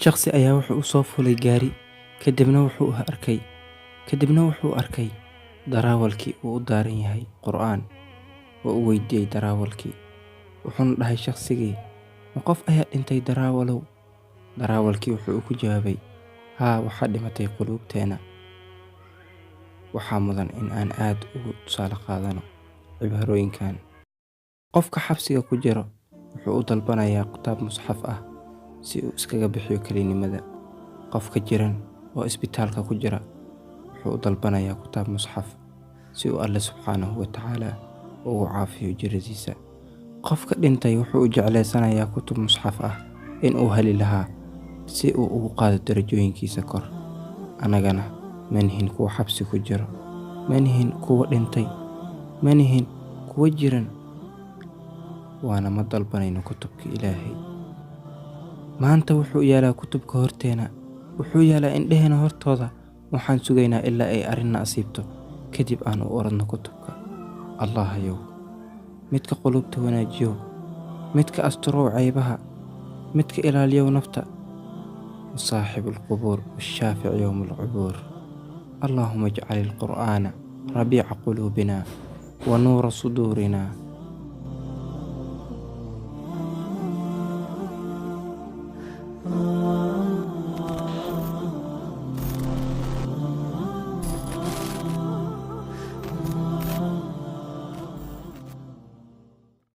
Shakhsi ayaa wuxuu u soo fulay gaari, kadibna wuxuu arkay darawalkii uu u daaran yahay Qur'aan. Waa uu weydiiyey darawalkii, wuxuuna dhahay shakhsigii, ma qof ayaa dhintay darawalow? Darawalkii wuxuu ku jawaabay, haa, waxaa dhimatay quluubteena. Waxaa mudan in aan aad ugu tusaale qaadano cibaarooyinkan. Qofka xabsiga ku jira wuxuu u dalbanayaa kitaab musxaf ah si uu iskaga bixiyo kelinimada. Qofka jiran oo isbitaalka ku jira wuxuu u dalbanayaa kitaab musxaf si uu Alle subxaanahu wa tacaala ugu caafiyo jiradiisa. Qofka dhintay wuxuu u jecleysanayaa kutub musxaf ah in uu heli lahaa si uu ugu qaado darajooyinkiisa kor. Annagana ma nihin kuwa xabsi ku jira, ma nihin kuwa dhintay, ma nihin kuwa jiran, waana ma dalbanayno kutubka Ilaahay. Maanta wuxuu yaalaa kutubka horteena, wuxuu yaalaa indheheena hortooda. Waxaan sugaynaa ilaa ay arrinna asiibto, kadib aan u oradno kutubka. Allahayow, midka qulubta wanaajiyo, midka asturow caybaha, midka ilaaliyow nafta, وصاحب القبور والشافع يوم العبور. اللهم اجعل القرآن ربيع قلوبنا ونور صدورنا